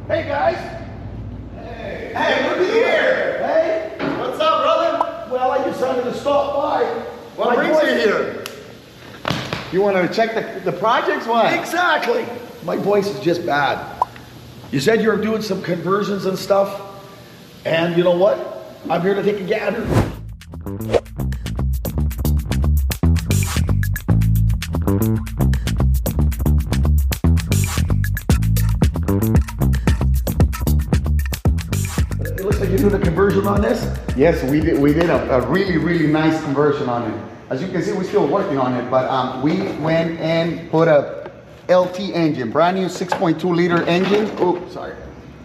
Hey guys! Hey, look here! Hey! What's up, brother? Well, I decided to stop by. What brings you here? You want to check the projects? Why? Exactly! My voice is just bad. You said you were doing some conversions and stuff, and you know what? I'm here to take a gander. It looks like you're doing a conversion on this? Yes, we did a really nice conversion on it. As you can see, we're still working on it, but we went and put a LT engine, brand new 6.2 liter engine. Oh, sorry.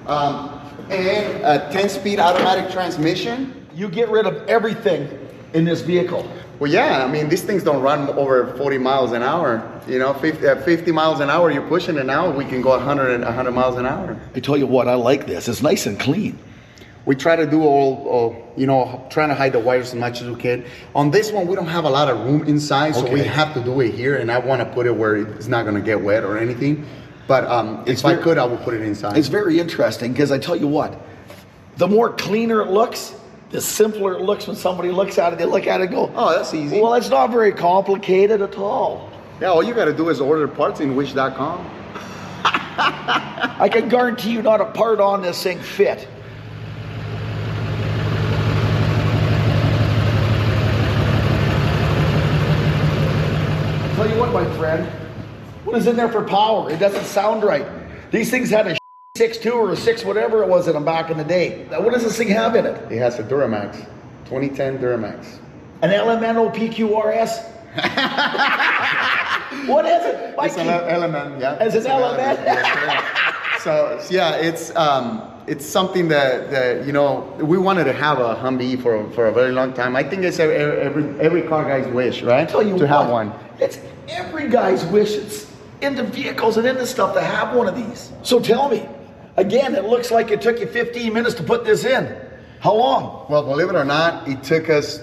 And a 10-speed automatic transmission. You get rid of everything in this vehicle. Well, yeah, I mean, these things don't run over 40 miles an hour. You know, 50 miles an hour, you're pushing it now, we can go 100 miles an hour. I tell you what, I like this. It's nice and clean. We try to do all, you know, trying to hide the wires as much as we can. On this one, we don't have a lot of room inside, so we have to do it here, and I want to put it where it's not going to get wet or anything. But if I could, I would put it inside. It's very interesting, because I tell you what, the more cleaner it looks, the simpler it looks when somebody looks at it. They look at it and go, oh, that's easy. Well, it's not very complicated at all. Yeah, all you got to do is order parts in wish.com. I can guarantee you not a part on this thing fit. Tell you what, my friend, what is in there for power? It doesn't sound right. These things had a 6.2 or a 6 whatever it was in them back in the day. What does this thing have in it? It has a Duramax, 2010 Duramax. An LMNO PQRS? What is it? It's an element, yeah. It's an element? So yeah, it's something that you know, we wanted to have a Humvee for a very long time. I think it's every car guy's wish, right? Tell you to what, have one. It's every guy's wish. It's into vehicles and into stuff to have one of these. So tell me, again, it looks like it took you 15 minutes to put this in. How long? Well, believe it or not, it took us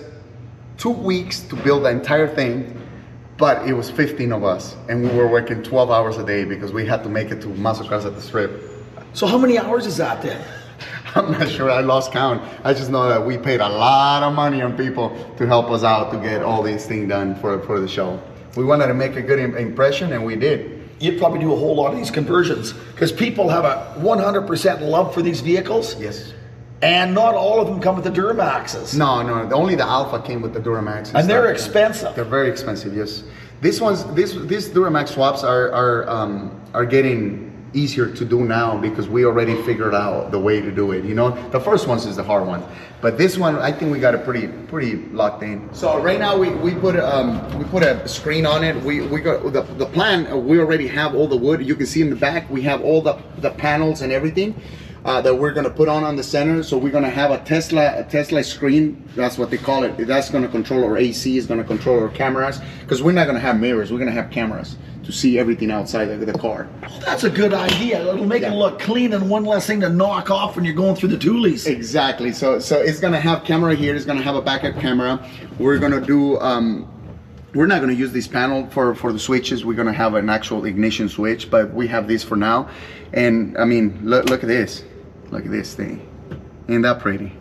2 weeks to build the entire thing, but it was 15 of us, and we were working 12 hours a day because we had to make it to muscle cars at the strip. So how many hours is that then? I'm not sure, I lost count. I just know that we paid a lot of money on people to help us out to get all these things done for the show. We wanted to make a good impression, and we did. You'd probably do a whole lot of these conversions because people have a 100% love for these vehicles. Yes. And not all of them come with the Duramaxes. No, only the Alpha came with the Duramax. And they're expensive. They're very expensive, yes. These Duramax swaps are getting easier to do now because we already figured out the way to do it. You know, the first ones is the hard one, but this one I think we got it pretty locked in. So right now we put a screen on it. We got the plan. We already have all the wood. You can see in the back we have all the panels and everything. That we're gonna put on the center. So we're gonna have a Tesla screen. That's what they call it. That's gonna control our AC. Is gonna control our cameras because we're not gonna have mirrors. We're gonna have cameras to see everything outside of the car. Oh, that's a good idea. It'll make it look clean and one less thing to knock off when you're going through the toolies. Exactly. So it's gonna have camera here. It's gonna have a backup camera. We're gonna do. We're not gonna use this panel for the switches. We're gonna have an actual ignition switch, but we have this for now. And I mean, look at this. Look at this thing. Isn't that pretty?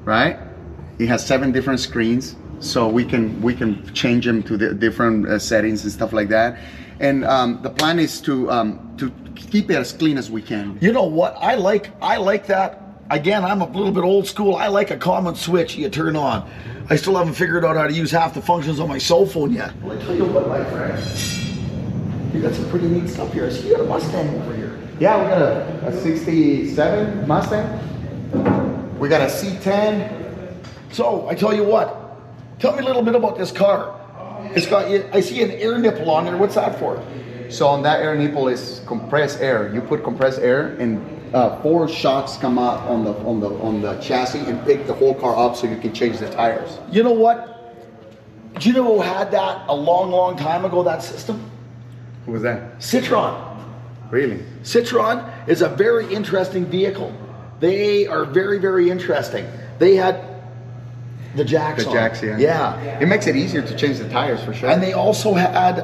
Right? It has 7 different screens, so we can change them to the different settings and stuff like that. And the plan is to keep it as clean as we can. You know what? I like that. Again, I'm a little bit old school. I like a common switch you turn on. I still haven't figured out how to use half the functions on my cell phone yet. Well, I tell you what, my friend. You got some pretty neat stuff here. I see you got a Mustang over here. Yeah, we got a 67 Mustang. We got a C10. So, I tell you what. Tell me a little bit about this car. It's got, I see an air nipple on there. What's that for? So on that air nipple is compressed air. You put compressed air and 4 shocks come out on the chassis and pick the whole car up so you can change the tires. You know what? Do you know who had that a long time ago, that system? Who was that? Citroen. Really? Citroen is a very interesting vehicle. They are very interesting. They had the jacks on. Yeah. It makes it easier to change the tires for sure. And they also had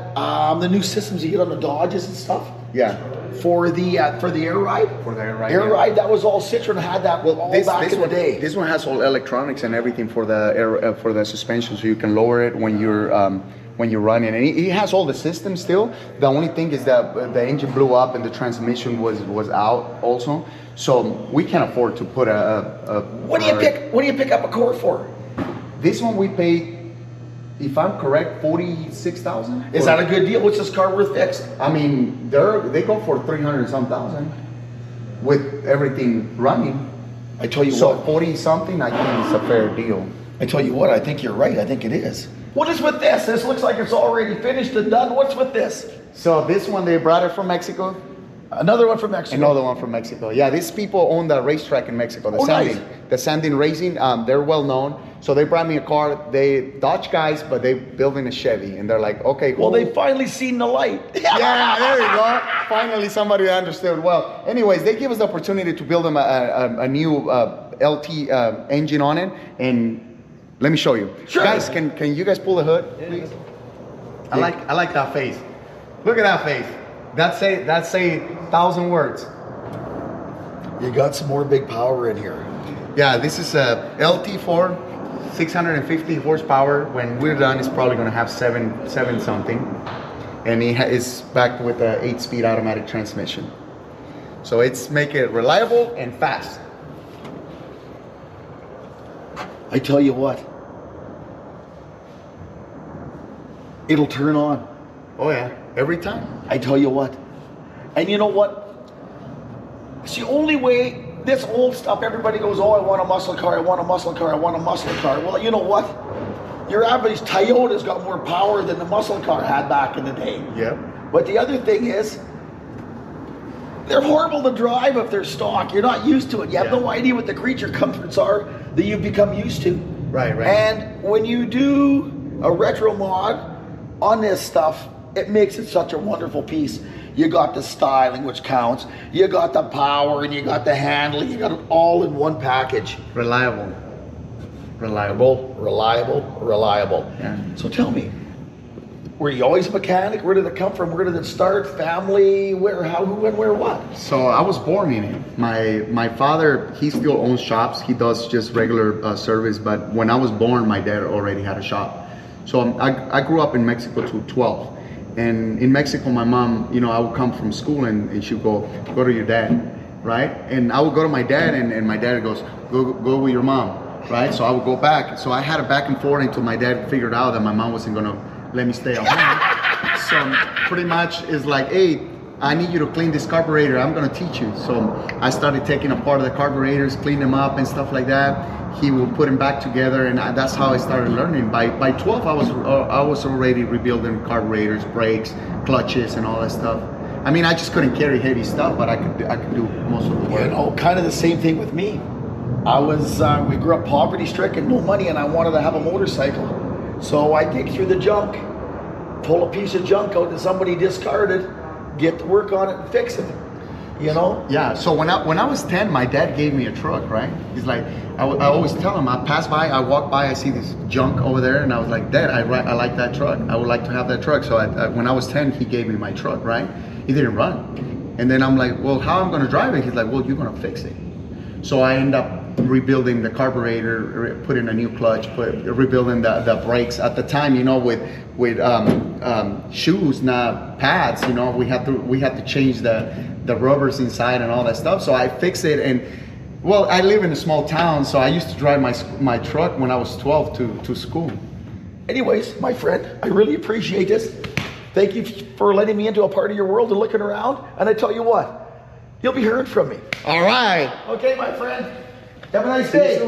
the new systems you get on the Dodges and stuff. Yeah. For the air ride? For the air ride. Air ride, that was all Citroen had that all back in the day. This one has all electronics and everything for the air, for the suspension, so you can lower it when you're running. And it has all the systems still. The only thing is that the engine blew up and the transmission was out also. So we can't afford to put a What do you pick up a core for? This one we paid, if I'm correct, $46,000. Is that a good deal? What's this car worth fixed? I mean, they go for 300 and some thousand with everything running. I tell you So what, 40 something, I think it's a fair deal. I tell you what, I think you're right. I think it is. What is with this? This looks like it's already finished and done. What's with this? So this one, they brought it from Mexico. Another one from Mexico. Another one from Mexico. Yeah, these people own the racetrack in Mexico, the Sanding. Nice. The Sanding Racing, they're well known. So they brought me a car. They Dodge guys, but they building a Chevy, and they're like, okay, cool. Well, they finally seen the light. Yeah, there you go. Finally, somebody understood well. Anyways, they give us the opportunity to build them a new LT engine on it, and let me show you. Sure. Guys, can you guys pull the hood, please? I like that face. Look at that face. That's a 1,000 words. You got some more big power in here. Yeah, this is a LT4, 650 horsepower. When we're done, it's probably going to have seven something, and it is backed with an 8-speed automatic transmission. So it's make it reliable and fast. I tell you what, it'll turn on. Oh yeah, every time. I tell you what. And you know what? It's the only way. This old stuff, everybody goes, oh, I want a muscle car, I want a muscle car, I want a muscle car. Well, you know what? Your average Toyota's got more power than the muscle car had back in the day. Yep. But the other thing is, they're horrible to drive if they're stock. You're not used to it. You have no idea what the creature comforts are that you've become used to. Right. And when you do a retro mod on this stuff, it makes it such a wonderful piece. You got the styling, which counts. You got the power, and you got the handling. You got it all in one package. Reliable. Yeah. So tell me, were you always a mechanic? Where did it come from? Where did it start? Family? Where? How? Who? And where? What? So I was born in it. My father, he still owns shops. He does just regular service. But when I was born, my dad already had a shop. So I grew up in Mexico till 12. And in Mexico, my mom, I would come from school and she'd go to your dad, right? And I would go to my dad and my dad goes, go with your mom, right? So I would go back. So I had a back and forth until my dad figured out that my mom wasn't gonna let me stay at home. So pretty much it's like, hey, I need you to clean this carburetor. I'm gonna teach you. So I started taking apart the carburetors, clean them up and stuff like that. He will put them back together, and that's how I started learning. By 12, I was already rebuilding carburetors, brakes, clutches, and all that stuff. I mean, I just couldn't carry heavy stuff, but I could do most of the work. Kind of the same thing with me. I was we grew up poverty-stricken, no money, and I wanted to have a motorcycle. So I dig through the junk, pull a piece of junk out that somebody discarded, get to work on it and fix it. Yeah. So when I was 10, my dad gave me a truck, right? He's like, I always tell him, I pass by, I walk by, I see this junk over there, and I was like, Dad, I like that truck. I would like to have that truck. So when I was 10, he gave me my truck, right? He didn't run. And then I'm like, well, how am I going to drive it? He's like, well, you're going to fix it. So I end up rebuilding the carburetor, putting a new clutch, rebuilding the brakes. At the time, with shoes, not pads, we had to change the rubbers inside and all that stuff. So I fixed it, and well, I live in a small town, so I used to drive my truck when I was 12 to school. Anyways, my friend, I really appreciate this. Thank you for letting me into a part of your world and looking around. And I tell you what, you'll be hearing from me. All right. Okay, my friend. Have a nice day.